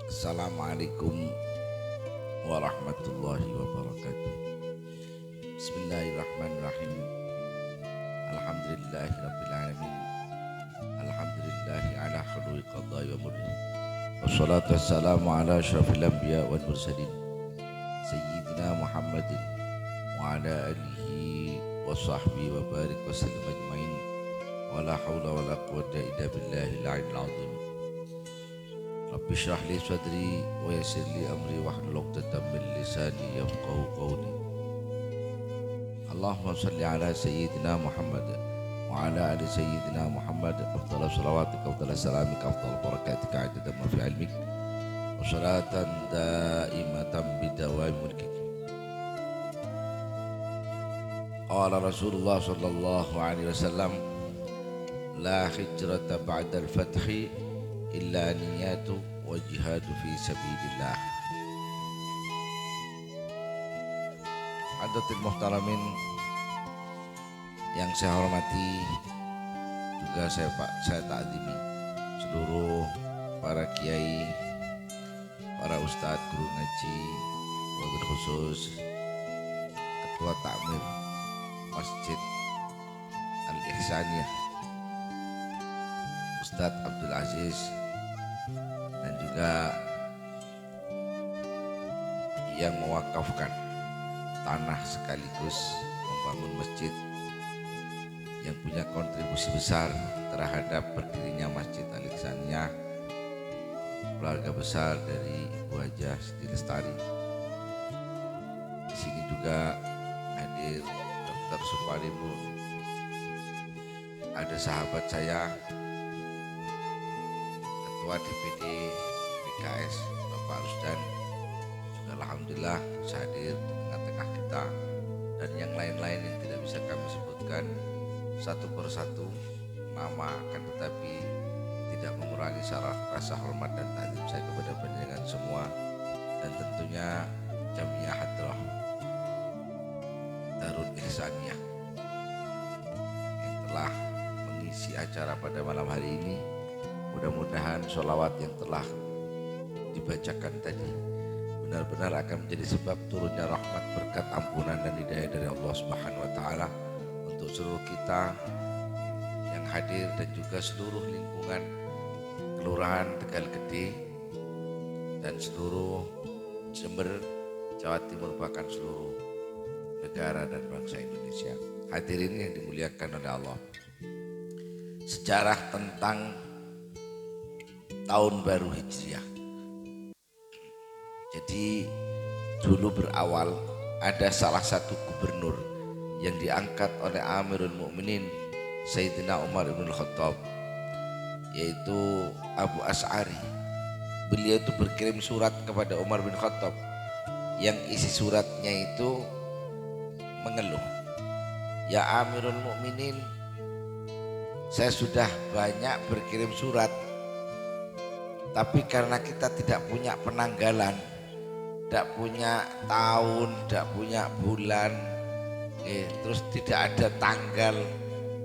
Assalamualaikum warahmatullahi wabarakatuh. Bismillahirrahmanirrahim. Alhamdulillahi rabbil alamin. Alhamdulillahi ala khulwi qadai wa murni. Wassalatu wassalamu ala asyrafil anbiya wal mursalin Sayyidina Muhammadin wa ala alihi wa sahbihi wa barik wa sallam ajmain. Wa la hawla wa la quwwata illa billahil aliyyil azim. Rabbi syrah li sadri wa yassir li amri wahlul 'uqdatam min lisani yafqahu qawli. Allahumma shalli ala sayyidina Muhammad wa ala ali sayyidina Muhammad. Afdhalu shalawatika afdhalu salamika afdhalu barakatika adada ma fi ilmik wa salatan daimatan bidawami mulkik. Qala Rasulullah sallallahu alaihi wasallam, la hijrata ba'da al-fathi illa niyatu wa jihadu fi sabilillah. Hadirin muhtaramin yang saya hormati, juga saya takzimi seluruh para kiai, para ustadz, guru ngaji, wabil khusus ketua takmir Masjid Al-Ihsaniyah Ustadz Abdul Aziz, dan juga yang mewakafkan tanah sekaligus membangun masjid, yang punya kontribusi besar terhadap berdirinya Masjid Al-Ihsaniyah, keluarga besar dari Ibu Hajah Siti Lestari. Di sini juga hadir Dr. Supari Bu, ada sahabat saya Ketua DPD PKS Bapak Rusdan, juga alhamdulillah hadir di tengah-tengah kita, dan yang lain-lain yang tidak bisa kami sebutkan satu persatu nama, akan tetapi tidak mengurangi rasa hormat dan takzim saya kepada panjenengan semua, dan tentunya Jamiah Hadrah Darul Ihsaniyah yang telah mengisi acara pada malam hari ini. Mudah-mudahan sholawat yang telah dibacakan tadi benar-benar akan menjadi sebab turunnya rahmat, berkat, ampunan dan hidayah dari Allah Subhanahu wa taala untuk seluruh kita yang hadir, dan juga seluruh lingkungan Kelurahan Tegal Gede dan seluruh Jember, Jawa Timur, bahkan seluruh negara dan bangsa Indonesia. Hadirin yang dimuliakan oleh Allah, sejarah tentang tahun baru Hijriah. Jadi dulu berawal ada salah satu gubernur yang diangkat oleh Amirul Mukminin Sayyidina Umar ibn Khattab, yaitu Abu As'ari. Beliau itu berkirim surat kepada Umar bin Khattab, yang isi suratnya itu mengeluh, ya Amirul Mukminin, saya sudah banyak berkirim surat, tapi karena kita tidak punya penanggalan, tidak punya tahun, tidak punya bulan, terus tidak ada tanggal,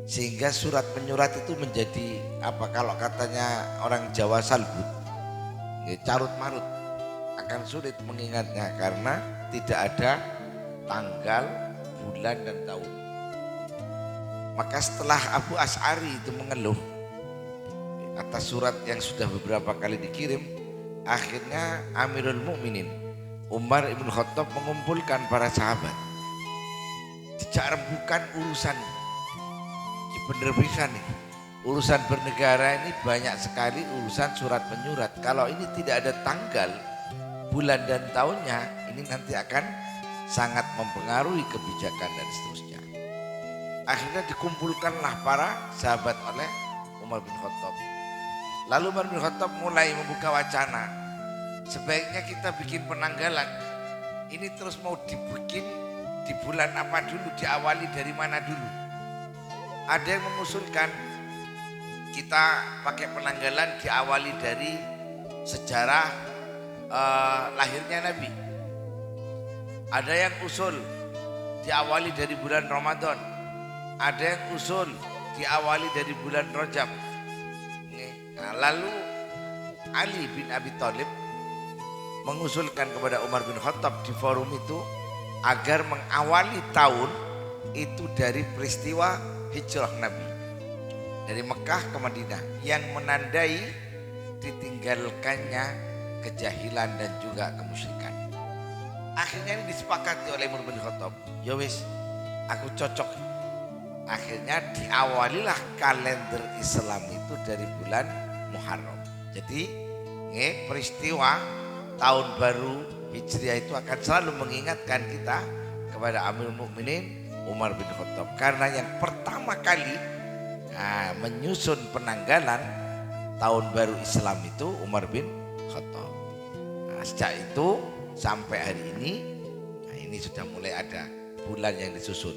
sehingga surat menyurat itu menjadi apa, kalau katanya orang Jawa salbut, carut marut, akan sulit mengingatnya karena tidak ada tanggal, bulan dan tahun. Maka setelah Abu As'ari itu mengeluh atas surat yang sudah beberapa kali dikirim, akhirnya Amirul Mukminin Umar ibn Khattab mengumpulkan para sahabat. Tidak bukan urusan bener-bener nih, urusan bernegara ini banyak sekali urusan surat menyurat. Kalau ini tidak ada tanggal, bulan dan tahunnya, ini nanti akan sangat mempengaruhi kebijakan dan seterusnya. Akhirnya dikumpulkanlah para sahabat oleh Umar bin Khattab. Lalu Umar bin Khattab mulai membuka wacana, sebaiknya kita bikin penanggalan. Ini terus mau dibikin di bulan apa dulu, diawali dari mana dulu. Ada yang mengusulkan kita pakai penanggalan diawali dari sejarah lahirnya Nabi. Ada yang usul diawali dari bulan Ramadan. Ada yang usul diawali dari bulan Rajab. Nah, lalu Ali bin Abi Thalib mengusulkan kepada Umar bin Khattab di forum itu agar mengawali tahun itu dari peristiwa hijrah Nabi dari Mekah ke Madinah yang menandai ditinggalkannya kejahilan dan juga kemusyrikan. Akhirnya ini disepakati oleh Umar bin Khattab. Ya wis, aku cocok. Akhirnya diawalilah kalender Islam itu dari bulan Muharram. Jadi peristiwa tahun baru Hijriah itu akan selalu mengingatkan kita kepada Amirul Mukminin Umar bin Khattab. Karena yang pertama kali menyusun penanggalan tahun baru Islam itu Umar bin Khattab. Sejak itu sampai hari ini sudah mulai ada bulan yang disusun.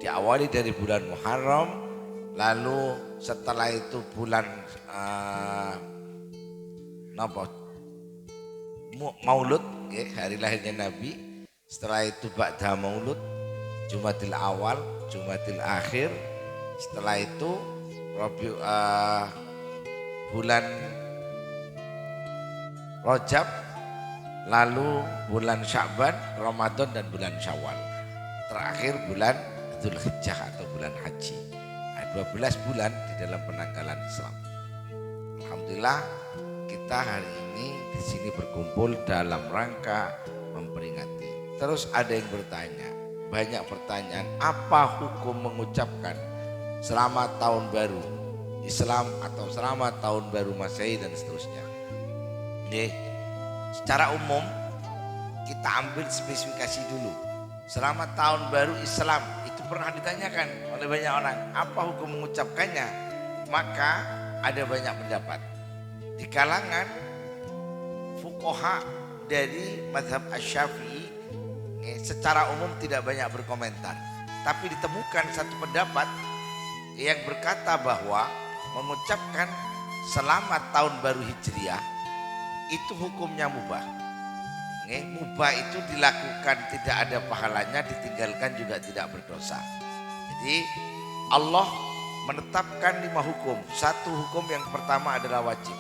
Diawali dari bulan Muharram, lalu setelah itu bulan Maulud, hari lahirnya Nabi. Setelah itu Ba'da Maulud, Jumadil Awal, Jumadil Akhir. Setelah itu bulan Rajab, lalu bulan Sya'ban, Ramadan dan bulan Syawal. Terakhir bulan Dzulhijjah atau bulan haji. 12 bulan di dalam penanggalan Islam. Alhamdulillah kita hari ini di sini berkumpul dalam rangka memperingati. Terus ada yang bertanya, banyak pertanyaan, apa hukum mengucapkan selamat tahun baru Islam atau selamat tahun baru Masehi dan seterusnya. Secara umum kita ambil spesifikasi dulu. Selamat tahun baru Islam itu pernah ditanyakan oleh banyak orang, apa hukum mengucapkannya? Maka ada banyak pendapat. Di kalangan fuqaha dari mazhab Asy-Syafi'i secara umum tidak banyak berkomentar. Tapi ditemukan satu pendapat yang berkata bahwa mengucapkan selamat tahun baru Hijriah itu hukumnya mubah. Mubah itu dilakukan tidak ada pahalanya, ditinggalkan juga tidak berdosa. Jadi Allah menetapkan 5 hukum. Satu hukum yang pertama adalah wajib.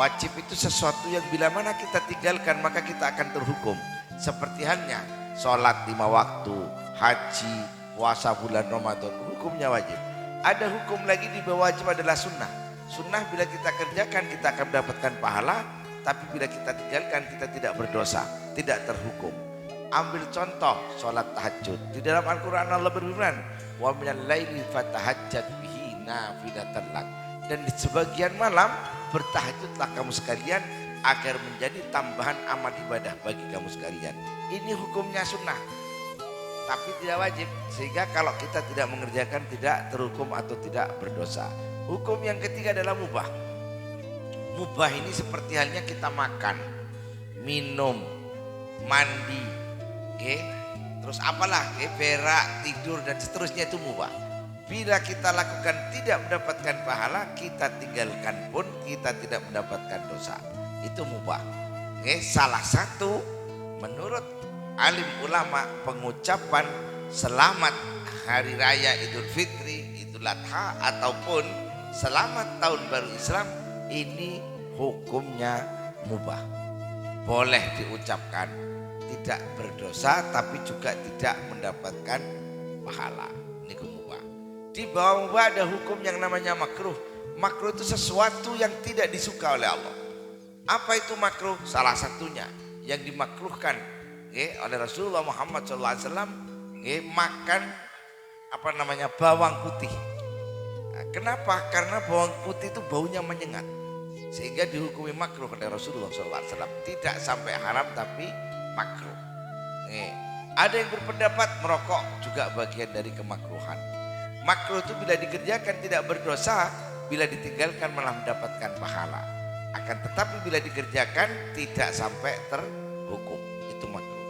Wajib itu sesuatu yang bila mana kita tinggalkan maka kita akan terhukum. Seperti halnya sholat 5 waktu, haji, puasa bulan Ramadan, hukumnya wajib. Ada hukum lagi di bawah wajib adalah sunnah. Sunnah bila kita kerjakan kita akan mendapatkan pahala, tapi bila kita tinggalkan kita tidak berdosa, tidak terhukum. Ambil contoh sholat tahajud. Di dalam Al-Quran Allah berfirman, wa minal laili fatahajjat bihi nafilatan lak. Dan di sebagian malam bertahajudlah kamu sekalian agar menjadi tambahan amal ibadah bagi kamu sekalian. Ini hukumnya sunnah, tapi tidak wajib. Sehingga kalau kita tidak mengerjakan tidak terhukum atau tidak berdosa. Hukum yang ketiga adalah mubah. Mubah ini seperti halnya kita makan, minum, mandi, terus apalah, berak, tidur dan seterusnya itu mubah. Bila kita lakukan tidak mendapatkan pahala, kita tinggalkan pun kita tidak mendapatkan dosa. Itu mubah. Salah satu menurut alim ulama pengucapan selamat hari raya Idul Fitri, Idul Adha ataupun selamat tahun baru Islam ini hukumnya mubah. Boleh diucapkan, tidak berdosa tapi juga tidak mendapatkan pahala. Ini mubah. Di bawah mubah ada hukum yang namanya makruh. Makruh itu sesuatu yang tidak disuka oleh Allah. Apa itu makruh? Salah satunya yang dimakruhkan oleh Rasulullah Muhammad SAW makan bawang putih. Kenapa? Karena bawang putih itu baunya menyengat, sehingga dihukumi makruh oleh Rasulullah SAW. Tidak sampai haram tapi makruh. Ada yang berpendapat merokok juga bagian dari kemakruhan. Makruh itu bila dikerjakan tidak berdosa, bila ditinggalkan malah mendapatkan pahala. Akan tetapi bila dikerjakan tidak sampai terhukum, itu makruh.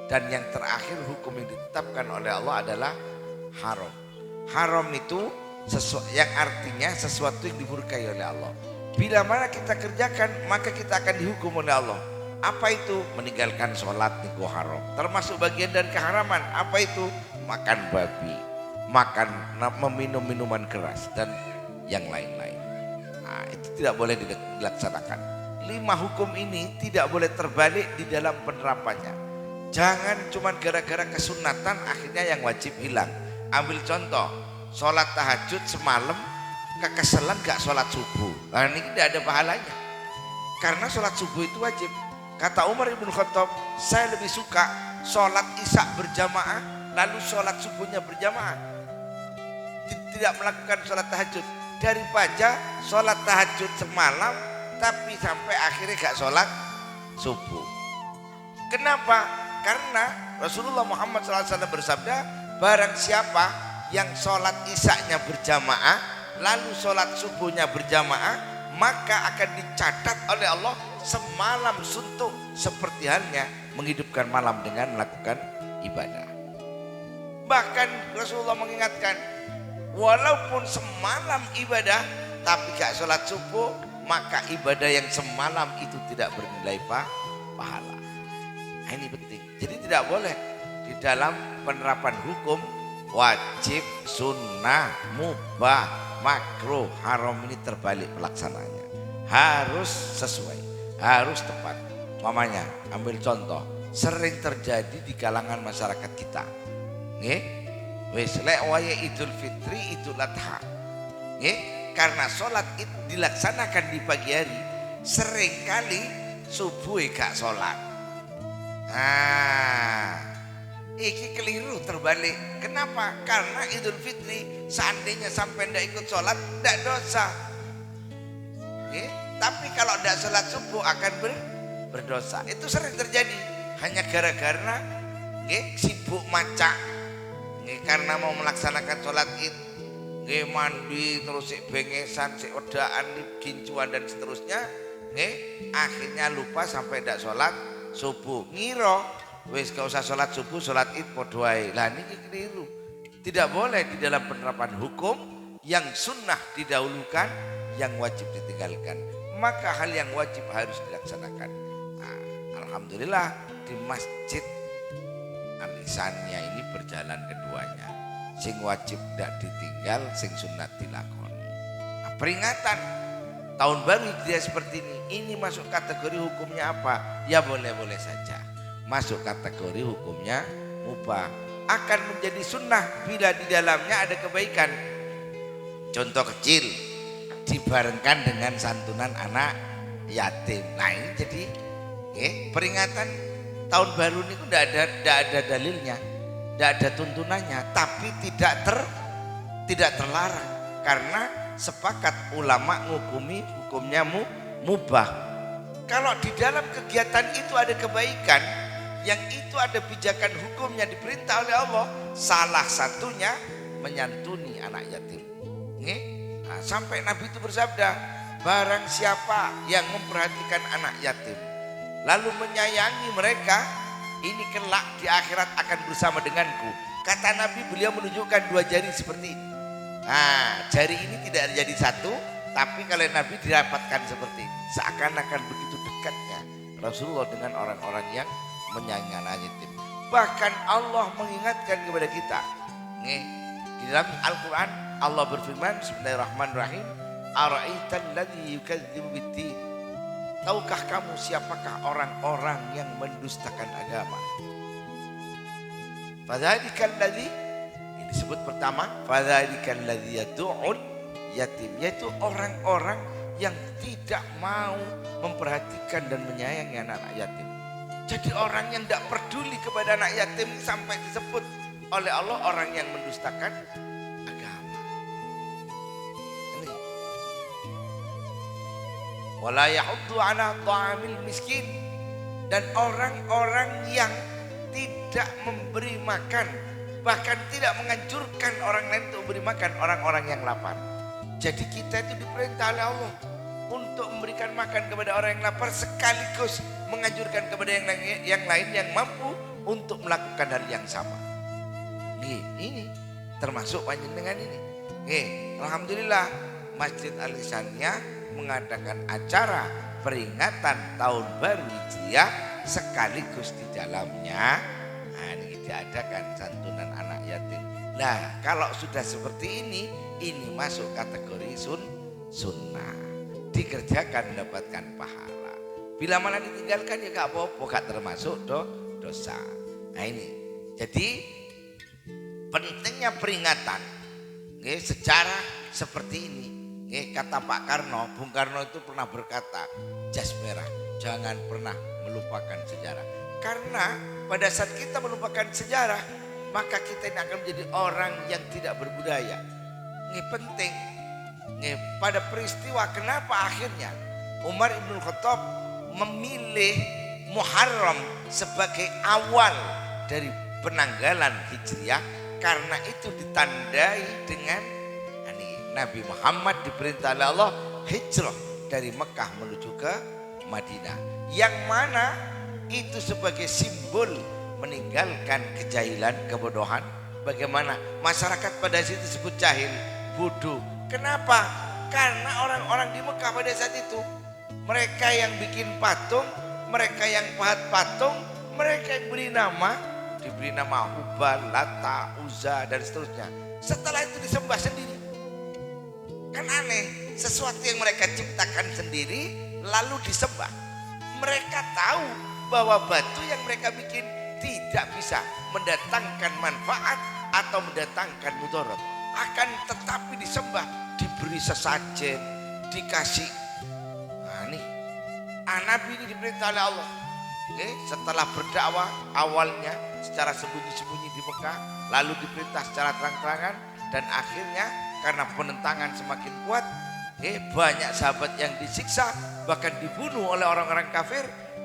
Dan yang terakhir hukum yang ditetapkan oleh Allah adalah haram. Haram itu yang artinya sesuatu yang dimurkai oleh Allah. Bila mana kita kerjakan maka kita akan dihukum oleh Allah. Apa itu? Meninggalkan sholat itu haram. Termasuk bagian dari keharaman. Apa itu? Makan babi, meminum minuman keras dan yang lain-lain. Itu tidak boleh dilaksanakan. 5 hukum ini tidak boleh terbalik di dalam penerapannya. Jangan cuma gara-gara kesunatan akhirnya yang wajib hilang. Ambil contoh, sholat tahajud semalam kekeselan gak sholat subuh. Nah ini tidak ada pahalanya. Karena sholat subuh itu wajib. Kata Umar ibn Khattab, saya lebih suka sholat isya berjamaah lalu sholat subuhnya berjamaah. Tidak melakukan sholat tahajud. Daripada sholat tahajud semalam tapi sampai akhirnya gak sholat subuh. Kenapa? Karena Rasulullah Muhammad SAW bersabda, barang siapa yang sholat isya-nya berjamaah lalu sholat subuhnya berjamaah, maka akan dicatat oleh Allah semalam suntuk, seperti halnya menghidupkan malam dengan melakukan ibadah. Bahkan Rasulullah mengingatkan, walaupun semalam ibadah tapi gak sholat subuh, maka ibadah yang semalam itu tidak bernilai pahala. Nah, ini penting. Jadi tidak boleh di dalam penerapan hukum wajib, sunnah, mubah, makruh, haram ini terbalik pelaksanaannya. Harus sesuai, harus tepat. Mamanya, ambil contoh, sering terjadi di kalangan masyarakat kita. Nggih, wis lek waya Idul Fitri, Idul Adha. Nggih, karena sholat itu dilaksanakan di pagi hari, sering kali subuh gak sholat. Nah, iki keliru terbalik. Kenapa? Karena Idul Fitri seandainya sampai ndak ikut sholat ndak dosa. Oke? Tapi kalau ndak sholat subuh akan berdosa. Itu sering terjadi. Hanya gara-gara sibuk macak. Karena mau melaksanakan sholat id, mandi terus si bengesan, si wedaan, gincuan dan seterusnya. Akhirnya lupa sampai ndak sholat subuh, ngiro wis gak usah sholat subuh, sholat id podo wae. Lah niki keliru. Tidak boleh di dalam penerapan hukum yang sunnah didahulukan, yang wajib ditinggalkan. Maka hal yang wajib harus dilaksanakan. Nah, alhamdulillah di Masjid Al-Ihsaniyah ini berjalan keduanya. Sing wajib tidak ditinggal, sing sunat dilakoni. Nah, peringatan tahun baru dia seperti ini masuk kategori hukumnya apa? Ya boleh-boleh saja. Masuk kategori hukumnya mubah. Akan menjadi sunnah bila di dalamnya ada kebaikan. Contoh kecil, dibarengkan dengan santunan anak yatim. Nah ini jadi peringatan tahun baru ini tidak ada dalilnya, tidak ada tuntunannya, tapi tidak terlarang karena sepakat ulama ngukumi hukumnya mubah. Kalau di dalam kegiatan itu ada kebaikan, yang itu ada pijakan hukumnya diperintah oleh Allah, salah satunya menyantuni anak yatim. Nah, sampai Nabi itu bersabda, barang siapa yang memperhatikan anak yatim lalu menyayangi mereka, ini kelak di akhirat akan bersama denganku. Kata Nabi, beliau menunjukkan 2 jari seperti ini. Nah, jari ini tidak jadi satu, tapi kalau Nabi dirapatkan seperti ini, seakan-akan begitu dekatnya Rasulullah dengan orang-orang yang menyayangi anak yatim. Bahkan Allah mengingatkan kepada kita. Di dalam Al-Quran Allah berfirman, Bismillahirrahmanirrahim, Ara'aital ladzi yukadzibu biddin. Tahukah kamu siapakah orang-orang yang mendustakan agama? Fadzalikal ladzi, ini disebut pertama, fadzalikal ladzi yad'ul yatim, yaitu orang-orang yang tidak mau memperhatikan dan menyayangi anak-anak yatim. Jadi orang yang tidak peduli kepada anak yatim sampai disebut oleh Allah orang yang mendustakan agama. Wala yahuddu ala ta'amil miskin, dan orang-orang yang tidak memberi makan, bahkan tidak menganjurkan orang lain untuk memberi makan orang-orang yang lapar. Jadi kita itu diperintah oleh Allah untuk memberikan makan kepada orang yang lapar, sekaligus menganjurkan kepada yang lain yang mampu untuk melakukan hal yang sama. Ini termasuk panjenengan ini. Alhamdulillah Masjid Al-Ihsaniyah mengadakan acara peringatan tahun baru Hijriah, sekaligus di dalamnya ini diadakan santunan anak yatim. Nah, kalau sudah seperti ini masuk kategori sunnah. dikerjakan mendapatkan pahala. Bila mana ditinggalkan ya gak apa-apa, gak termasuk dosa. Nah ini, jadi pentingnya peringatan sejarah seperti ini. Kata Pak Karno, Bung Karno itu pernah berkata, jas merah, jangan pernah melupakan sejarah. Karena pada saat kita melupakan sejarah, maka kita ini akan menjadi orang yang tidak berbudaya. Ini penting. Pada peristiwa kenapa akhirnya Umar Ibn Khattab memilih Muharram sebagai awal dari penanggalan Hijriah, karena itu ditandai dengan Nabi Muhammad diperintah oleh Allah hijrah dari Mekah menuju ke Madinah, yang mana itu sebagai simbol meninggalkan kejahilan, kebodohan. Bagaimana masyarakat pada situ disebut jahil, bodoh. Kenapa? Karena orang-orang di Mekah pada saat itu, mereka yang bikin patung, mereka yang pahat patung, mereka yang diberi nama Hubal, Lata, Uzza dan seterusnya. Setelah itu disembah sendiri. Kan aneh, sesuatu yang mereka ciptakan sendiri lalu disembah. Mereka tahu bahwa batu yang mereka bikin tidak bisa mendatangkan manfaat atau mendatangkan mudarat, akan tetapi disembah, diberi sesajen, dikasih. Nah nih, Nabi ini diperintah oleh Allah. Setelah berdakwah awalnya secara sembunyi-sembunyi di Mekah, lalu diperintah secara terang-terangan, dan akhirnya karena penentangan semakin kuat, banyak sahabat yang disiksa, bahkan dibunuh oleh orang-orang kafir.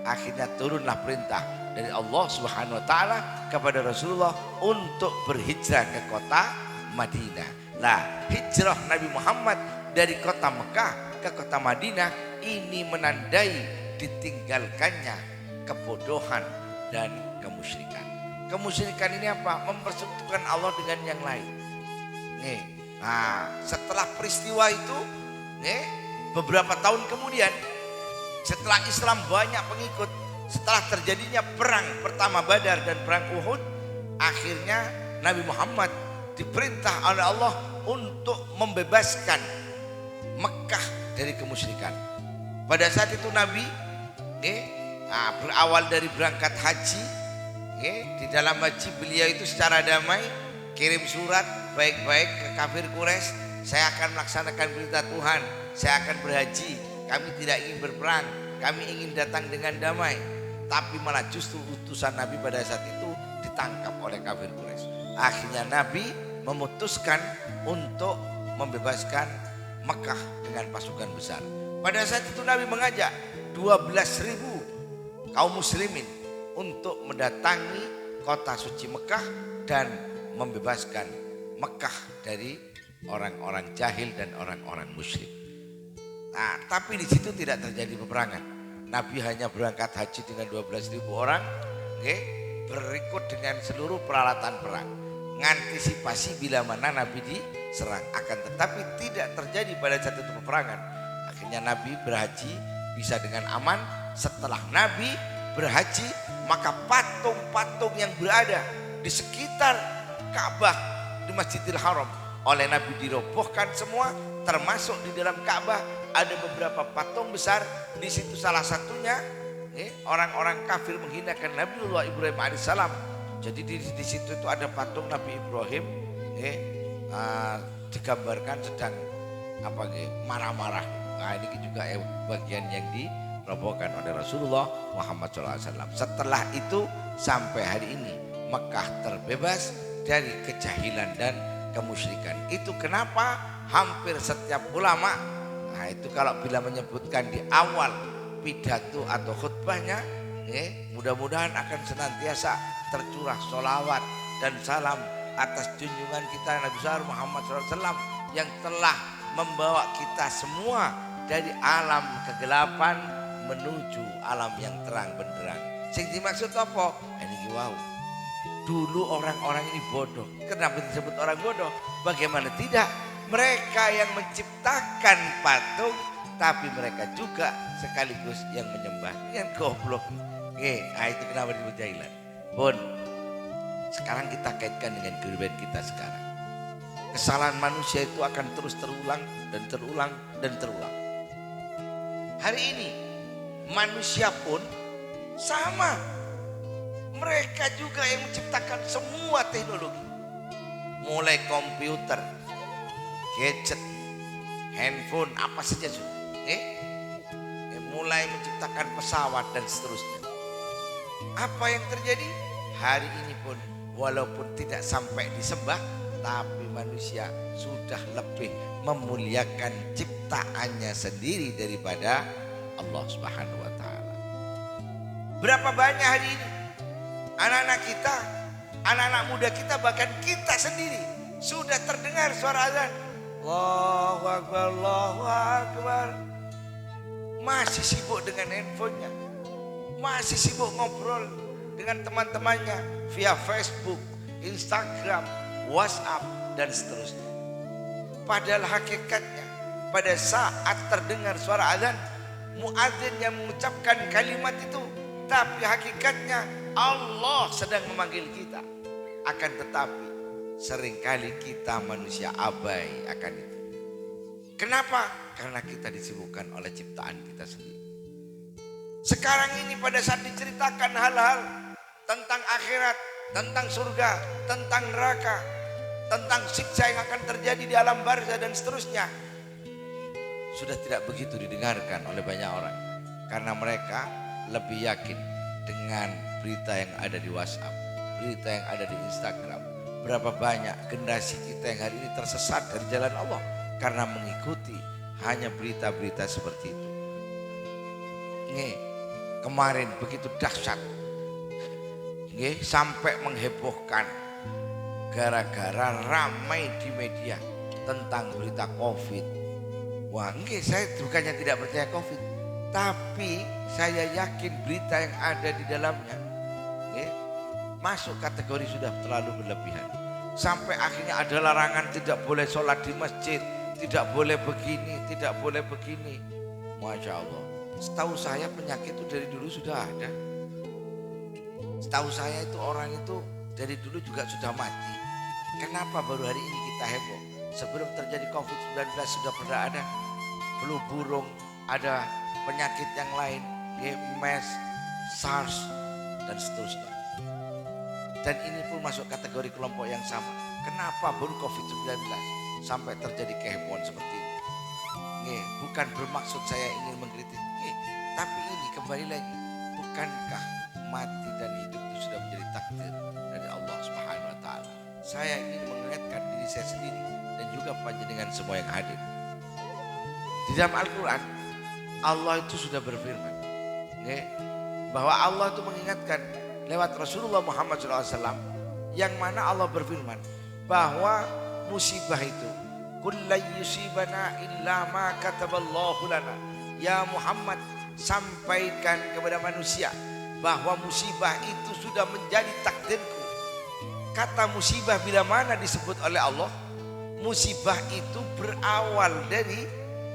Akhirnya turunlah perintah dari Allah Subhanahu wa taala kepada Rasulullah untuk berhijrah ke kota Madinah. Nah, hijrah Nabi Muhammad dari kota Mekah ke kota Madinah ini menandai ditinggalkannya kebodohan dan kemusyrikan. Kemusyrikan ini apa? Mempersekutukan Allah dengan yang lain. Nah, setelah peristiwa itu, beberapa tahun kemudian, setelah Islam banyak pengikut, setelah terjadinya perang pertama Badar dan perang Uhud, akhirnya Nabi Muhammad diperintah oleh Allah untuk membebaskan Mekah dari kemusyrikan. Pada saat itu Nabi berawal dari berangkat haji, di dalam haji beliau itu secara damai kirim surat baik-baik ke kafir Quraisy, saya akan melaksanakan perintah Tuhan, saya akan berhaji, kami tidak ingin berperang, kami ingin datang dengan damai. Tapi malah justru utusan Nabi pada saat itu ditangkap oleh kafir Quraisy. Akhirnya Nabi memutuskan untuk membebaskan Mekah dengan pasukan besar. Pada saat itu Nabi mengajak 12.000 kaum muslimin untuk mendatangi kota suci Mekah dan membebaskan Mekah dari orang-orang jahil dan orang-orang musyrik. Nah, tapi di situ tidak terjadi peperangan. Nabi hanya berangkat haji dengan 12.000 orang, berikut dengan seluruh peralatan perang, ngantisipasi bila mana Nabi diserang. Akan tetapi tidak terjadi pada saat itu peperangan. Akhirnya Nabi berhaji bisa dengan aman. Setelah Nabi berhaji, maka patung-patung yang berada di sekitar Ka'bah di Masjidil Haram oleh Nabi dirobohkan semua, termasuk di dalam Ka'bah ada beberapa patung besar. Di situ salah satunya orang-orang kafir menghinakan Nabiullah Ibrahim alaihissalam. Jadi di situ itu ada patung Nabi Ibrahim digambarkan sedang marah-marah. Nah, ini juga bagian yang dirobohkan oleh Rasulullah Muhammad SAW. Setelah itu sampai hari ini Mekah terbebas dari kejahilan dan kemusyrikan. Itu kenapa hampir setiap ulama, nah itu kalau bila menyebutkan di awal pidato atau khutbahnya, mudah-mudahan akan senantiasa tercurah sholawat dan salam atas junjungan kita Nabi besar Muhammad SAW yang telah membawa kita semua dari alam kegelapan menuju alam yang terang benderang. Sing dimaksud apa? Ini wow. Dulu orang-orang ini bodoh. Kenapa disebut orang bodoh? Bagaimana tidak? Mereka yang menciptakan patung, tapi mereka juga sekaligus yang menyembah. Yang goblok. Itu kenapa disebut jahilan. Bon, sekarang kita kaitkan dengan kehidupan kita sekarang. Kesalahan manusia itu akan terus terulang dan terulang dan terulang. Hari ini manusia pun sama. Mereka juga yang menciptakan semua teknologi. Mulai komputer, gadget, handphone, apa saja sudah. Mulai menciptakan pesawat dan seterusnya. Apa yang terjadi? Hari ini pun walaupun tidak sampai disembah, tapi manusia sudah lebih memuliakan ciptaannya sendiri daripada Allah Subhanahu wa taala. Berapa banyak hari ini anak-anak kita, anak-anak muda kita, bahkan kita sendiri sudah terdengar suara azan. Allahu Akbar, Allahu Akbar. Masih sibuk dengan handphonenya, masih sibuk ngobrol dengan teman-temannya via Facebook, Instagram, WhatsApp, dan seterusnya. Padahal hakikatnya pada saat terdengar suara azan, muadzin yang mengucapkan kalimat itu, tapi hakikatnya Allah sedang memanggil kita. Akan tetapi seringkali kita manusia abai akan itu. Kenapa? Karena kita disibukkan oleh ciptaan kita sendiri. Sekarang ini pada saat diceritakan hal-hal tentang akhirat, tentang surga, tentang neraka, tentang siksa yang akan terjadi di alam barzah dan seterusnya, sudah tidak begitu didengarkan oleh banyak orang. Karena mereka lebih yakin dengan berita yang ada di WhatsApp, berita yang ada di Instagram. Berapa banyak generasi kita yang hari ini tersesat dari jalan Allah karena mengikuti hanya berita-berita seperti itu. Kemarin begitu dahsyat, sampai menghebohkan gara-gara ramai di media tentang berita COVID. Wah, saya bukannya tidak percaya COVID, tapi saya yakin berita yang ada di dalamnya masuk kategori sudah terlalu berlebihan. Sampai akhirnya ada larangan tidak boleh sholat di masjid, tidak boleh begini, tidak boleh begini. Masya Allah. Setahu saya penyakit itu dari dulu sudah ada. Setahu saya itu orang itu dari dulu juga sudah mati. Kenapa baru hari ini kita heboh? Sebelum terjadi COVID-19 sudah pernah ada flu burung, ada penyakit yang lain, MERS, SARS, dan seterusnya. Dan ini pun masuk kategori kelompok yang sama. Kenapa baru COVID-19 sampai terjadi kehebohan seperti ini? Bukan bermaksud saya ingin mengkritik, tapi ini kembali lagi, bukankah mati dan hidup itu sudah menjadi takdir dari Allah Subhanahu wa taala? Saya ingin mengingatkan diri saya sendiri dan juga panjenengan semua yang hadir. Di dalam Al-Qur'an Allah itu sudah berfirman, bahwa Allah itu mengingatkan lewat Rasulullah Muhammad SAW, yang mana Allah berfirman bahwa musibah itu kullay yusibana illa ma kataballahu lana. Ya Muhammad, sampaikan kepada manusia bahwa musibah itu sudah menjadi takdirku. Kata musibah bila mana disebut oleh Allah, musibah itu berawal dari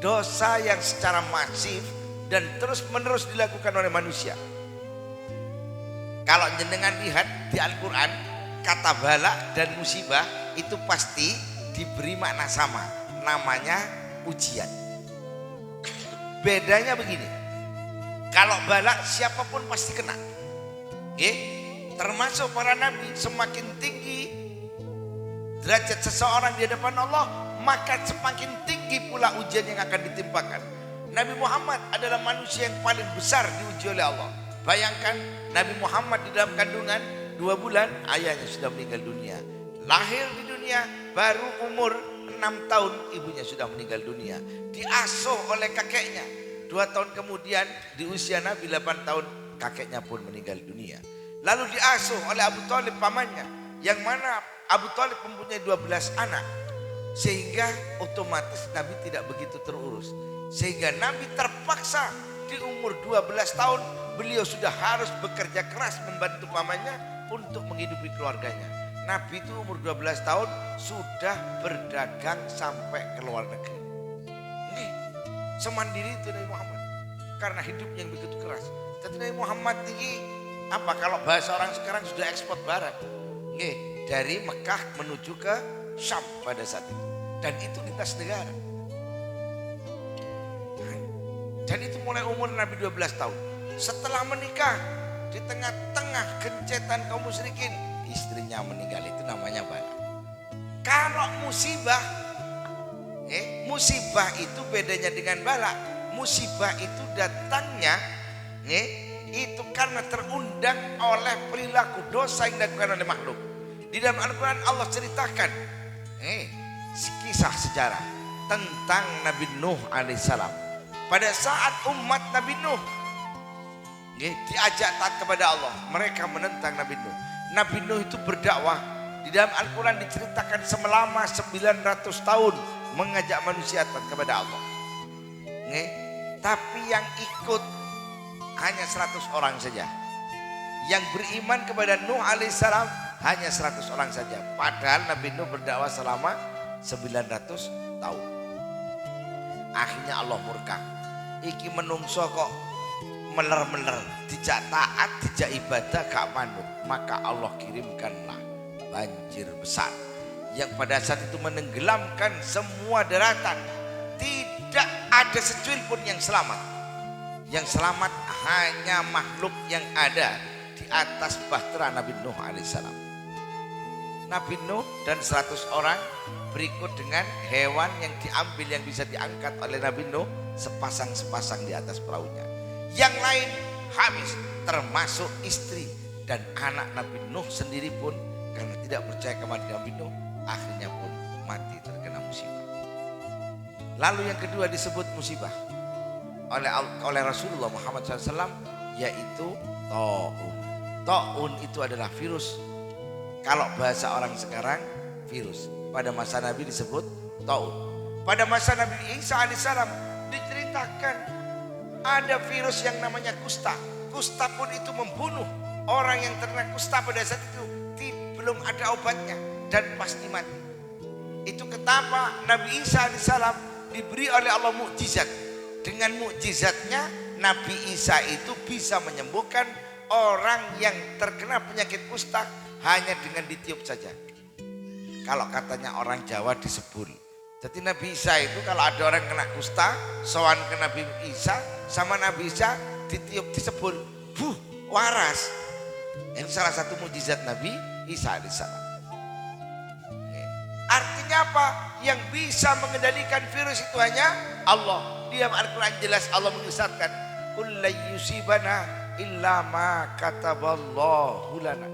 dosa yang secara masif dan terus menerus dilakukan oleh manusia. Kalau jenengan lihat di Al-Quran, kata bala dan musibah itu pasti diberi makna sama, namanya ujian. Bedanya begini, kalau bala siapapun pasti kena, termasuk para nabi. Semakin tinggi derajat seseorang di hadapan Allah, maka semakin tinggi pula ujian yang akan ditimpakan. Nabi Muhammad adalah manusia yang paling besar diuji oleh Allah. Bayangkan Nabi Muhammad di dalam kandungan 2 bulan ayahnya sudah meninggal dunia. Lahir di dunia baru umur 6 tahun ibunya sudah meninggal dunia. Diasuh oleh kakeknya 2 tahun kemudian di usia Nabi 8 tahun kakeknya pun meninggal dunia. Lalu diasuh oleh Abu Thalib pamannya, yang mana Abu Thalib mempunyai 12 anak. Sehingga otomatis Nabi tidak begitu terurus. Sehingga Nabi terpaksa di umur 12 tahun beliau sudah harus bekerja keras membantu pamannya untuk menghidupi keluarganya. Nabi itu umur 12 tahun sudah berdagang sampai ke luar negeri. Ini semandiri itu Nabi Muhammad karena hidupnya yang begitu keras. Tapi Nabi Muhammad ini apa, kalau bahasa orang sekarang sudah ekspor barang. Dari Mekah menuju ke Syam pada saat itu. Dan itu lintas negara. Dan itu mulai umur Nabi 12 tahun. Setelah menikah, di tengah-tengah gencetan kaum musyrikin, istrinya meninggal, itu namanya bala. Kalau musibah, musibah itu bedanya dengan bala. Musibah itu datangnya, itu karena terundang oleh perilaku dosa yang dilakukan oleh makhluk. Di dalam Al-Quran Allah ceritakan kisah sejarah tentang Nabi Nuh alaihissalam. Pada saat umat Nabi Nuh diajak taat kepada Allah, mereka menentang Nabi Nuh. Nabi Nuh itu berdakwah. Di dalam Al-Quran diceritakan selama 900 tahun mengajak manusia taat kepada Allah. Tapi yang ikut hanya 100 orang saja. Yang beriman kepada Nuh alaihissalam hanya 100 orang saja. Padahal Nabi Nuh berdakwah selama 900 tahun. Akhirnya Allah murka. Iki menungso kok meler-meler, dijak taat, dijak ibadah gak manut. Maka Allah kirimkanlah banjir besar yang pada saat itu menenggelamkan semua daratan. Tidak ada secuil pun yang selamat. Yang selamat hanya makhluk yang ada di atas bahtera Nabi Nuh alaihissalam. Nabi Nuh dan 100 orang berikut dengan hewan yang diambil yang bisa diangkat oleh Nabi Nuh sepasang-sepasang di atas perahunya. Yang lain habis, termasuk istri dan anak Nabi Nuh sendiri pun karena tidak percaya kepada Nabi Nuh, akhirnya pun mati terkena musibah. Lalu yang kedua disebut musibah oleh Rasulullah Muhammad SAW, yaitu ta'un. Ta'un itu adalah virus. Kalau bahasa orang sekarang virus. Pada masa Nabi disebut ta'un. Pada masa Nabi Isa alaihissalam diceritakan ada virus yang namanya kusta. Kusta pun itu membunuh. Orang yang terkena kusta pada saat itu belum ada obatnya dan pasti mati. Itu kenapa Nabi Isa alaihissalam diberi oleh Allah mukjizat. Dengan mukjizatnya Nabi Isa itu bisa menyembuhkan orang yang terkena penyakit kusta hanya dengan ditiup saja. Kalau katanya orang Jawa disebul. Jadi Nabi Isa itu kalau ada orang kena kusta, sowan ke Nabi Isa, sama Nabi Isa ditiup disebul, waras. Ini salah satu mukjizat Nabi Isa alaihissalam. Artinya apa? Yang bisa mengendalikan virus itu hanya Allah. Di dalam Al-Quran jelas Allah mengisyaratkan, "Qul la yusibana illa ma kataballahu lana."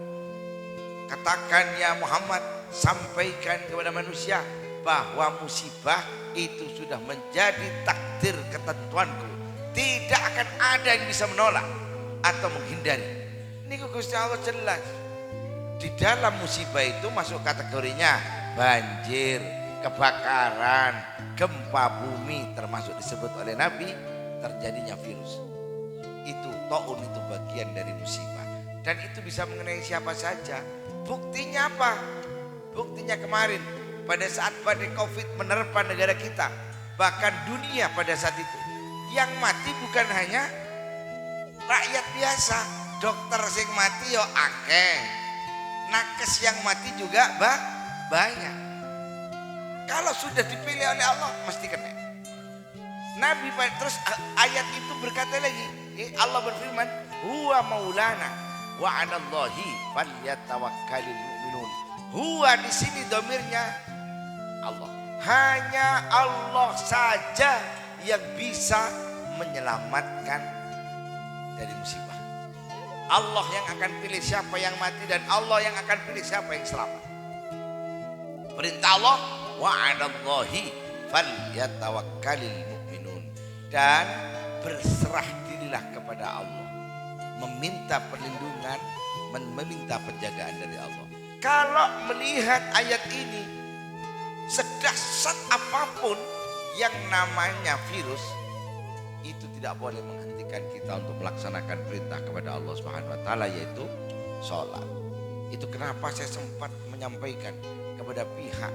Katakan ya Muhammad, sampaikan kepada manusia bahwa musibah itu sudah menjadi takdir ketentuanku. Tidak akan ada yang bisa menolak atau menghindari. Ini Gusti Allah jelas. Di dalam musibah itu masuk kategorinya banjir, kebakaran, gempa bumi, termasuk disebut oleh Nabi terjadinya virus. Itu ta'un, itu bagian dari musibah. Dan itu bisa mengenai siapa saja. Buktinya apa? Buktinya kemarin pada saat badai Covid menerpa negara kita, bahkan dunia pada saat itu, yang mati bukan hanya rakyat biasa, dokter sing mati yo akeh, nakes yang mati juga banyak. Kalau sudah dipilih oleh Allah mesti kena. Nabi terus ayat itu berkata lagi, Allah berfirman, huwa maulana wa 'alallahi falyatawakkalul mu'minun. Huwa di sini domirnya Allah. Hanya Allah saja yang bisa menyelamatkan dari musibah. Allah yang akan pilih siapa yang mati dan Allah yang akan pilih siapa yang selamat. Perintah Allah, wa 'alallahi falyatawakkalul mu'minun. Dan berserah dirilah kepada Allah, meminta perlindungan, meminta penjagaan dari Allah. Kalau melihat ayat ini, sedahsyat apapun yang namanya virus, itu tidak boleh menghentikan kita untuk melaksanakan perintah kepada Allah Subhanahu wa taala, yaitu sholat. Itu kenapa saya sempat menyampaikan kepada pihak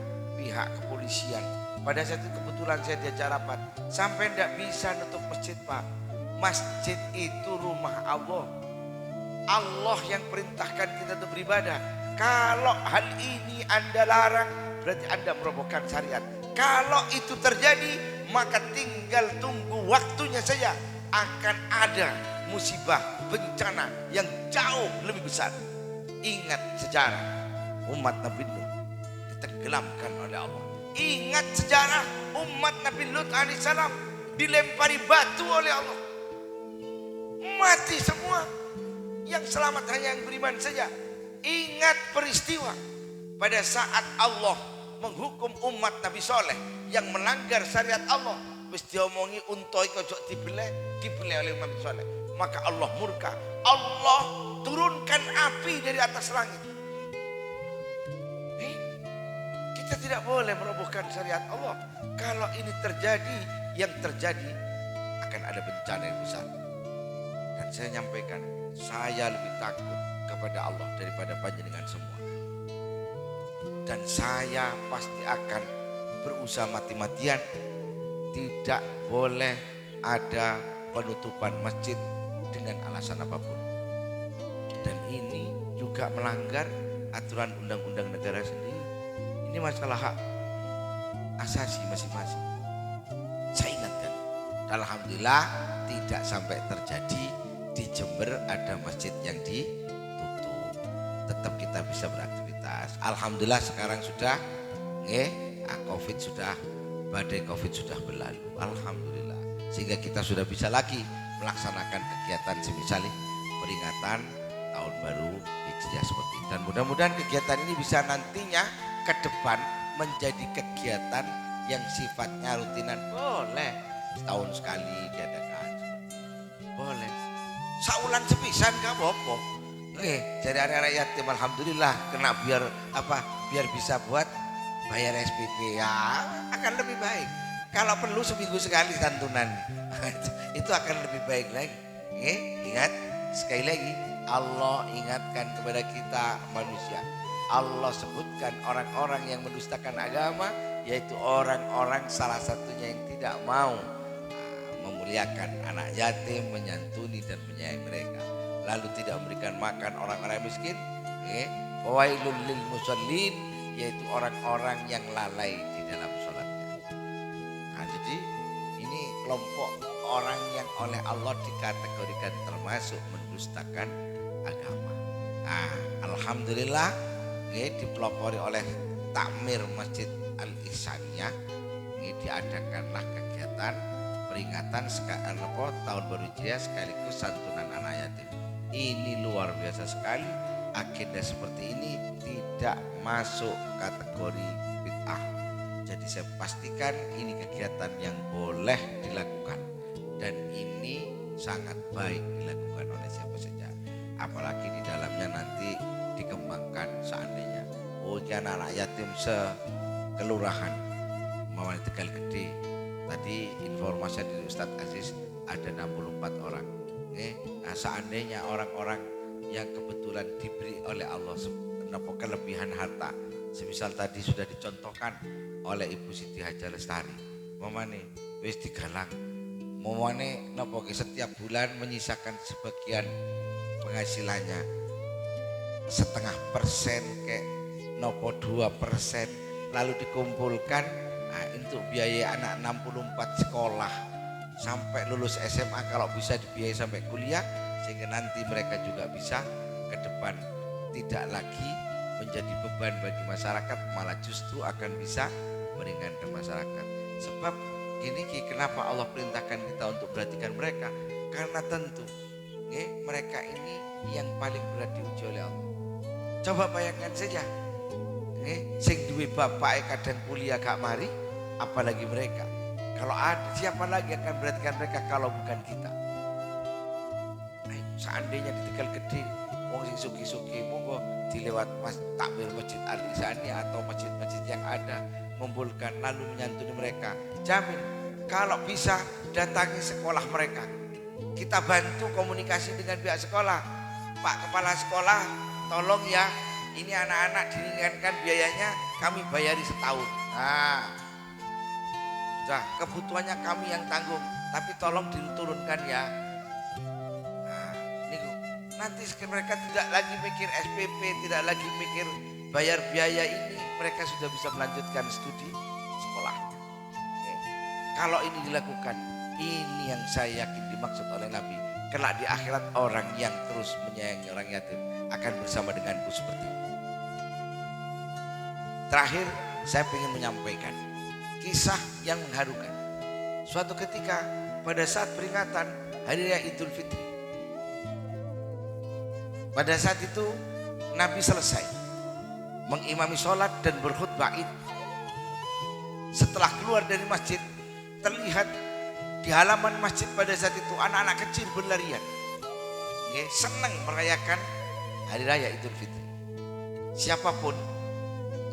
kepolisian. Pada saat itu kebetulan saya diajak rapat, sampai tidak bisa nutup masjid, Pak. Masjid itu rumah Allah. Allah yang perintahkan kita untuk beribadah. Kalau hal ini Anda larang, berarti Anda merobohkan syariat. Kalau itu terjadi, maka tinggal tunggu waktunya saja akan ada musibah, bencana yang jauh lebih besar. Ingat sejarah umat Nabi Nuh ditenggelamkan oleh Allah. Ingat sejarah umat Nabi Lut alaihissalam dilempari batu oleh Allah, mati semua. Yang selamat hanya yang beriman saja. Ingat peristiwa pada saat Allah menghukum umat Nabi Soleh yang melanggar syariat Allah. Wis diomongi unta iku ojo dibeleh oleh Nabi Soleh. Maka Allah murka. Allah turunkan api dari atas langit. Kita tidak boleh merobohkan syariat Allah. Kalau ini terjadi, yang terjadi akan ada bencana yang besar. Dan saya nyampaikan, saya lebih takut kepada Allah daripada panjenengan semua. Dan saya pasti akan berusaha mati-matian. Tidak boleh ada penutupan masjid dengan alasan apapun. Dan ini juga melanggar aturan undang-undang negara sendiri. Ini masalah hak asasi masing-masing. Saya ingatkan, alhamdulillah tidak sampai terjadi di Jember ada masjid yang ditutup. Tetap kita bisa beraktivitas. Alhamdulillah sekarang sudah Covid sudah, badai Covid sudah berlalu. Alhamdulillah. Sehingga kita sudah bisa lagi melaksanakan kegiatan semisal peringatan tahun baru Hijriah seperti ini. Dan mudah-mudahan kegiatan ini bisa nantinya ke depan menjadi kegiatan yang sifatnya rutinan. Boleh setahun sekali diadakan seperti ini. Boleh saulan sepisan gak apa-apa. Jadi anak-anak yatim alhamdulillah kena biar bisa buat bayar SPP ya, akan lebih baik. Kalau perlu seminggu sekali santunan itu akan lebih baik lagi. Ingat sekali lagi, Allah ingatkan kepada kita manusia. Allah sebutkan orang-orang yang mendustakan agama, yaitu orang-orang salah satunya yang tidak mau memuliakan anak yatim, menyantuni dan menyayangi mereka, lalu tidak memberikan makan orang-orang miskin. Wailul lil musallin, yaitu orang-orang yang lalai di dalam sholatnya. Nah, jadi ini kelompok orang yang oleh Allah dikategorikan termasuk mendustakan agama. Nah, alhamdulillah dipelopori oleh takmir Masjid Al-Ihsaniyah, ini diadakanlah kegiatan peringatan tahun baru Hijriah sekaligus santunan anak yatim. Ini luar biasa sekali. Agenda seperti ini tidak masuk kategori bid'ah. Jadi saya pastikan ini kegiatan yang boleh dilakukan dan ini sangat baik dilakukan oleh siapa saja. Apalagi di dalamnya nanti dikembangkan seandainya anak yatim sekelurahan Mawani Tegal Gede. Tadi informasi dari Ustadz Aziz ada 64 orang. Nah, seandainya orang-orang yang kebetulan diberi oleh Allah kelebihan harta, semisal tadi sudah dicontohkan oleh Ibu Siti Haja Lestari, mamane wis digalang, mamane napa setiap bulan menyisakan sebagian penghasilannya 0,5% kayak nopo 2%, lalu dikumpulkan untuk biaya anak 64 sekolah sampai lulus SMA, kalau bisa dibiayai sampai kuliah, sehingga nanti mereka juga bisa ke depan tidak lagi menjadi beban bagi masyarakat, malah justru akan bisa meringankan masyarakat. Sebab ini kenapa Allah perintahkan kita untuk perhatikan mereka, karena tentu mereka ini yang paling berat diuji oleh Allah. Coba bayangkan saja, sing duwe bapak kadang kuliah gak mari, apalagi mereka. Kalau ada, siapa lagi akan perhatikan mereka kalau bukan kita? Seandainya di Tegal Gede, wong sing suki-suki, monggo dilewat takmir Masjid Al-Ihsaniyah atau masjid-masjid yang ada, mengumpulkan lalu menyantuni mereka. Jamin kalau bisa datangi sekolah mereka. Kita bantu komunikasi dengan pihak sekolah. Pak Kepala Sekolah, tolong ya, ini anak-anak diringankan biayanya, kami bayari setahun. Nah, sudah kebutuhannya kami yang tanggung, tapi tolong diturunkan ya. Nanti mereka tidak lagi mikir SPP, tidak lagi mikir bayar biaya ini, mereka sudah bisa melanjutkan studi sekolah. Kalau ini dilakukan, ini yang saya yakin dimaksud oleh Nabi. Kelak di akhirat orang yang terus menyayangi orang yatim akan bersama denganku seperti ini. Terakhir, saya ingin menyampaikan kisah yang mengharukan. Suatu ketika pada saat peringatan Hari Raya Idul Fitri, pada saat itu Nabi selesai mengimami sholat dan berkhutbah Id. Setelah keluar dari masjid, terlihat di halaman masjid pada saat itu anak-anak kecil berlarian, senang merayakan Hari Raya Idul Fitri. Siapapun,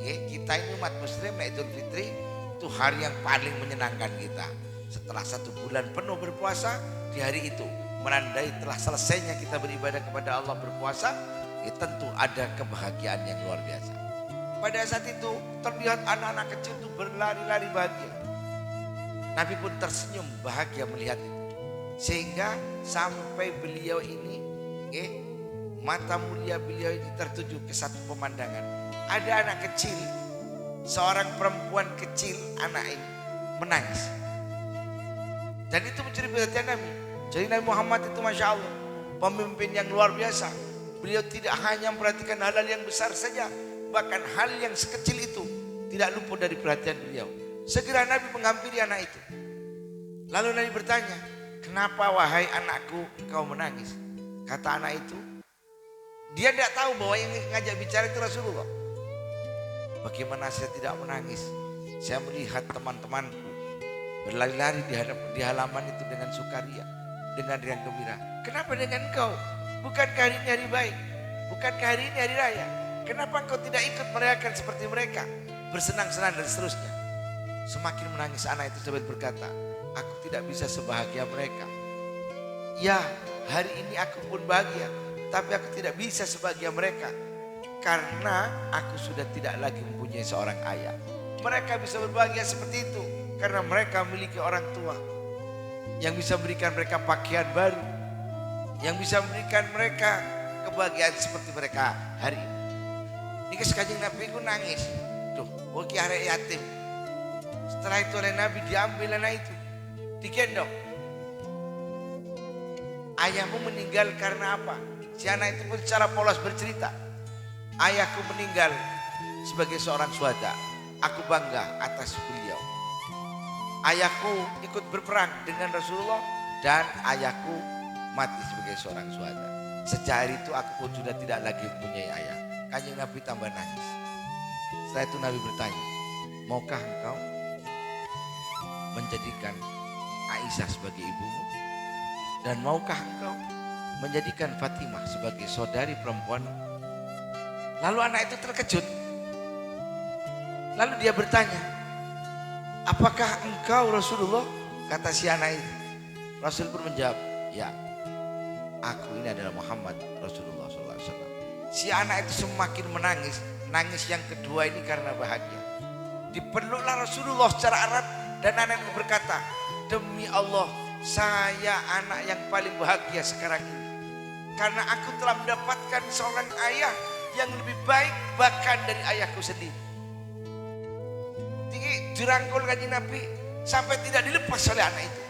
kita ini umat Muslim, Idul Fitri itu hari yang paling menyenangkan kita. Setelah 1 bulan penuh berpuasa, di hari itu menandai telah selesainya kita beribadah kepada Allah berpuasa, tentu ada kebahagiaan yang luar biasa. Pada saat itu terlihat anak-anak kecil itu berlari-lari bahagia. Nabi pun tersenyum bahagia melihat itu. Sehingga sampai beliau ini, mata mulia beliau ini tertuju ke satu pemandangan. Ada anak kecil, seorang perempuan kecil, anak ini menangis. Dan itu mencuri perhatian Nabi. Jadi Nabi Muhammad itu Masya Allah, pemimpin yang luar biasa. Beliau tidak hanya memperhatikan hal-hal yang besar saja, bahkan hal yang sekecil itu tidak luput dari perhatian beliau. Segera Nabi menghampiri anak itu. Lalu Nabi bertanya, kenapa wahai anakku engkau menangis? Kata anak itu, dia tidak tahu bahwa yang ngajak bicara itu Rasulullah. Bagaimana saya tidak menangis? Saya melihat teman-temanku berlari-lari di halaman itu dengan sukaria, dengan riang gembira. Kenapa dengan engkau? Bukankah hari ini hari baik? Bukankah hari ini hari raya? Kenapa engkau tidak ikut merayakan seperti mereka, bersenang-senang dan seterusnya? Semakin menangis anak itu sambil berkata, aku tidak bisa sebahagia mereka. Ya, hari ini aku pun bahagia, tapi aku tidak bisa sebahagia mereka. Karena aku sudah tidak lagi mempunyai seorang ayah. Mereka bisa berbahagia seperti itu karena mereka memiliki orang tua yang bisa memberikan mereka pakaian baru, yang bisa memberikan mereka kebahagiaan seperti mereka hari ini. Ini sekajeng Nabi ku nangis. Duh, oke arek yatim. Setelah itu oleh Nabi diambil anak itu, digendong. Ayahmu meninggal karena apa? Si anak itu pun secara polos bercerita. Ayahku meninggal sebagai seorang syuhada. Aku bangga atas beliau. Ayahku ikut berperang dengan Rasulullah dan ayahku mati sebagai seorang syuhada. Sejak hari itu aku pun sudah tidak lagi mempunyai ayah. Kanjeng Nabi tambah nangis. Setelah itu Nabi bertanya, maukah engkau menjadikan Aisyah sebagai ibumu? Dan maukah engkau menjadikan Fatimah sebagai saudari perempuan? Lalu anak itu terkejut. Lalu dia bertanya, apakah engkau Rasulullah? Kata si anak itu. Rasul pun menjawab, ya, aku ini adalah Muhammad Rasulullah SAW. Si anak itu semakin menangis. Nangis yang kedua ini karena bahagia. Dipeluklah Rasulullah secara erat dan anak itu berkata, demi Allah, saya anak yang paling bahagia sekarang ini. Karena aku telah mendapatkan seorang ayah yang lebih baik bahkan dari ayahku sendiri. Tinggi dirangkul kanjeng Nabi sampai tidak dilepas oleh anak itu.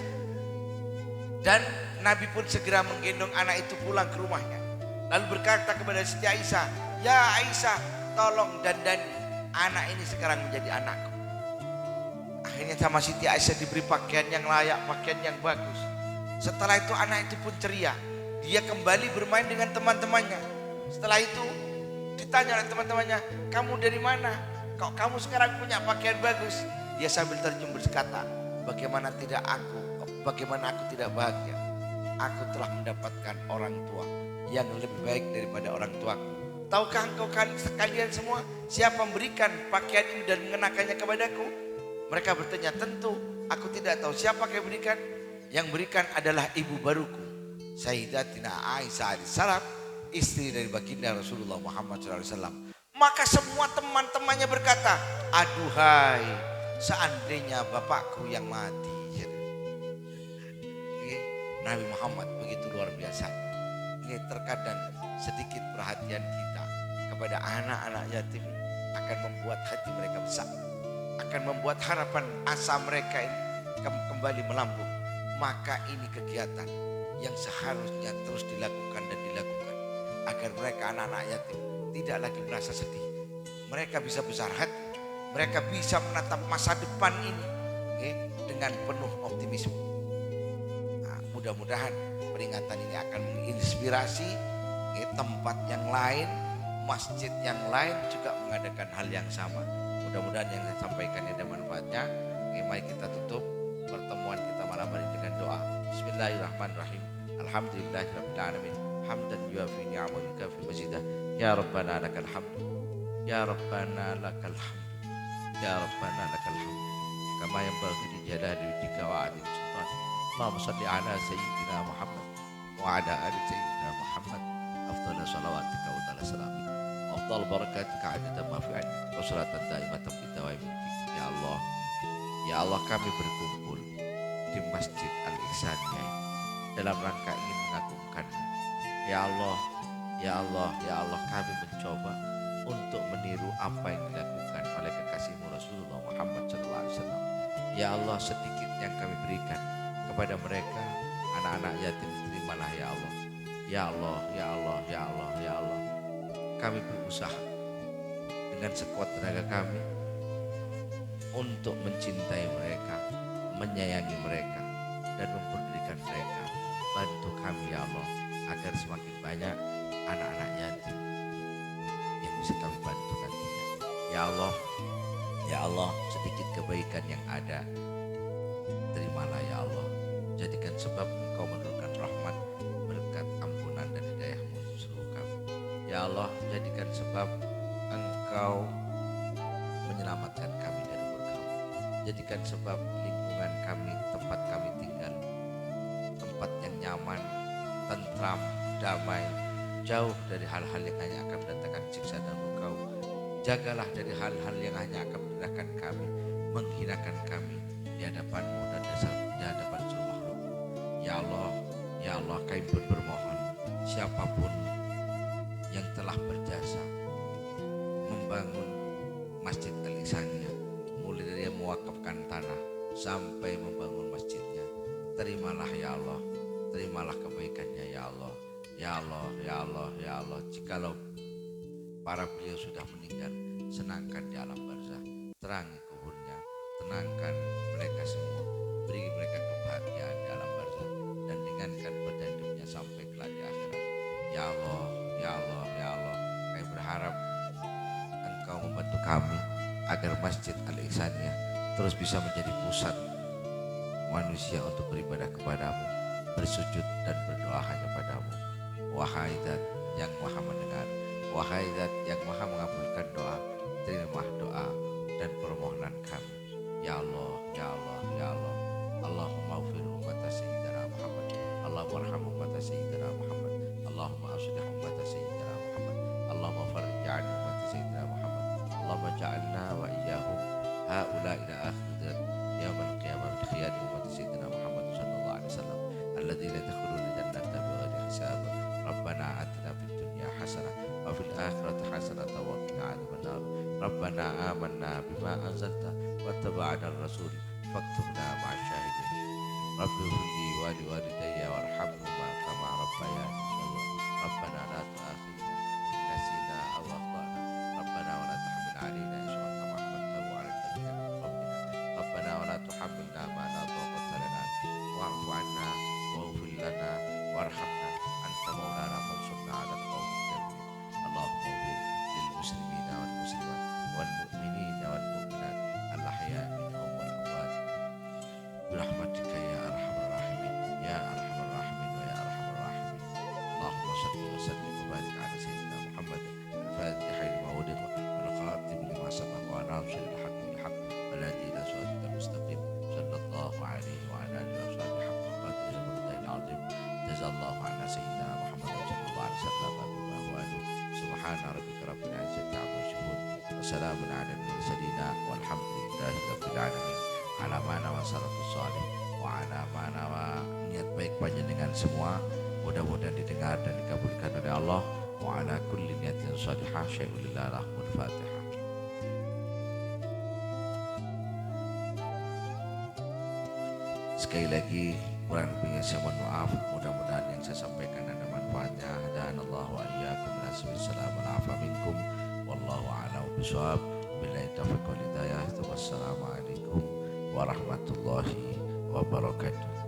Dan Nabi pun segera menggendong anak itu pulang ke rumahnya. Lalu berkata kepada Siti Aisyah, ya Aisyah, tolong dandani anak ini sekarang menjadi anakku. Akhirnya sama Siti Aisyah diberi pakaian yang layak, pakaian yang bagus. Setelah itu anak itu pun ceria. Dia kembali bermain dengan teman-temannya. Setelah itu ditanya oleh teman-temannya, kamu dari mana? Kok kamu sekarang punya pakaian bagus? Dia sambil tersenyum berkata, bagaimana aku tidak bahagia? Aku telah mendapatkan orang tua yang lebih baik daripada orang tuaku. Tahukah engkau kalian semua siapa memberikan pakaian ini dan mengenakannya kepadaku? Mereka bertanya, tentu aku tidak tahu siapa yang berikan. Yang berikan adalah ibu baruku, Sayyidatina Aisyah alaihissalam, istri dari baginda Rasulullah Muhammad SAW. Maka semua teman-temannya berkata, aduhai, seandainya bapakku yang mati. Nabi Muhammad begitu luar biasa. Ini terkadang sedikit perhatian kita kepada anak-anak yatim akan membuat hati mereka besar, akan membuat harapan asa mereka ini kembali melambung. Maka ini kegiatan yang seharusnya terus dilakukan dan dilakukan agar mereka anak-anak yatim tidak lagi merasa sedih. Mereka bisa besar hati, mereka bisa menatap masa depan ini dengan penuh optimisme. Nah, mudah-mudahan peringatan ini akan menginspirasi tempat yang lain, masjid yang lain juga mengadakan hal yang sama. Mudah-mudahan yang saya sampaikan ada manfaatnya. Mari kita tutup pertemuan kita malam hari dengan doa. Bismillahirrahmanirrahim. Alhamdulillahirabbil alamin. Hamdan yuafi ni'amahu yukafi mazidah. Ya Rabbana lakal hamdu. Ya Rabbana lakal hamdu. Ya Rabbana lakal hamdu. Kama yanbaghi li jalali wajhika wa 'azimi sultanik. Allahumma shalli ala sayyidina Muhammad wa ala ali sayyidina Muhammad. Afdhalu shalawatika wa ta'ala salamik. Afdal barakatika 'adada ma fi 'ilmik. Wa salatan daimatan fi dawaimil fiqh. Ya Allah. Ya Allah, kami berkumpul di Masjid Al-Ihsaniyah dalam rangka ingin mengagungkannya. Ya Allah, ya Allah, ya Allah, kami mencoba untuk meniru apa yang dilakukan oleh kekasihmu Rasulullah Muhammad SAW. Ya Allah, sedikit yang kami berikan kepada mereka, anak-anak yatim, terimalah ya Allah. Ya Allah, ya Allah, ya Allah, ya Allah. Kami berusaha dengan sekuat tenaga kami untuk mencintai mereka, menyayangi mereka, dan memperdulikan mereka. Bantu kami ya Allah, agar semakin banyak anak-anak yatim yang bisa kami bantu nantinya. Ya Allah, ya Allah, sedikit kebaikan yang ada, terimalah ya Allah. Jadikan sebab Engkau menurunkan rahmat, berkat, ampunan, dan hidayah-Mu seluruh kami. Ya Allah, jadikan sebab Engkau menyelamatkan kami dari murka-Mu. Jadikan sebab lingkungan kami, tempat kami tinggal, tempat yang nyaman, tentram, damai, jauh dari hal-hal yang hanya akan mendatangkan siksa dan murka-Mu. Jagalah dari hal-hal yang hanya akan merendahkan kami, menghinakan kami di hadapan-Mu dan di hadapan seluruh makhluk. Ya Allah, ya Allah, kami pun bermohon siapapun yang telah berjasa membangun Masjid Al-Ihsaniyah, mulai dari mewakafkan tanah sampai membangun masjidnya, terimalah ya Allah, terimalah kebaikannya ya Allah. Ya Allah, ya Allah, ya Allah, jikalau para beliau sudah meninggal, senangkan di alam barzah, terangi kuburnya, tenangkan mereka semua, beri mereka kebahagiaan di alam barzah, dan ringankan badan hidupnya sampai kelak di akhirat. Ya Allah, ya Allah, ya Allah, kami berharap Engkau membantu kami agar Masjid Al-Ihsaniyah terus bisa menjadi pusat manusia untuk beribadah kepadamu, bersujud dan berdoa hanya padamu. Wahai Zat yang Maha mendengar, wahai Zat yang Maha mengabulkan doa, terimalah doa dan permohonan kami. Ya Allah, ya Allah, ya Allah. Allahumma ufir ummata sayyidina Muhammad. Allahumma arham ummata sayyidina Muhammad. Allahumma aslih ummata sayyidina Muhammad. Allahumma farij an ummata sayyidina Muhammad. Allahumma ja'alna wa iyyahum haula ila akhir yaumil qiyamah bi khiyari ummati sayyidina Muhammad sallallahu alaihi wasallam alladzina yadkhuluna jannata bighairi hisab. Rabbana atina fid dunya hasanah wa fil akhirati hasanah wa qina adzabannar. Rabbana amanna bima anzalta wa taba'ana ar-rasul faktubna ma'asy syahidin. Rabbi ighfirli wa li walidayya warhamhuma kama rabbayani shaghira. Rabbana la tu'akhidhna in nasina aw akhtana. Rabbana wa la tahmil 'alaina isran kama hamaltahu 'alal ladzina min qablina. Rabbana wa la tuhammilna ma la taqata lana wa'fu 'anna waghfir lana warhamna anta maulana fansurna 'alal qaumil kafirin. Allahumma ighfir lil muslimina wal muslimat wal mu'minina wal mu'minat al-ahya'i minhum wal amwat birahmatika ya arhamar rahimin ya arhamar rahimin wa ya arhamar rahimin. Allahumma shalli wa sallim wa barik ala sayyidina Muhammad al-fatihi lima ughliqa wal khatim lima sabaqa wa nasir al-haqq bil haqq wal hadi ila siratal mustaqim sallallahu alaihi wa ala alihi wa sahbihi haqqa qadrihi wa miqdarihil azim. Jazallahu anna sayyidina Muhammad sallallahu alaihi wasallam bima huwa ahlu. Subhana rabbika rabbil izzati amma yasifun wa salamun ala al-mursalin walhamdulillahi rabbil alamin. Ala mana wa salatu sholih wa ala mana wa niat baik panjenengan semua mudah-mudahan didengar dan dikabulkan oleh Allah. Wa ala kulli niyatin sholihah syai'ulillah lahumul fatihah. Sekali lagi kurang lebihnya saya mohon maaf. Mudah-mudahan yang saya sampaikan ada manfaatnya. Dan Allah wa iyyakum assalamualaikum minkum wallahu a'lam bishawab. Billahi taufiq wal hidayah. Wassalamualaikum warahmatullahi wabarakatuh.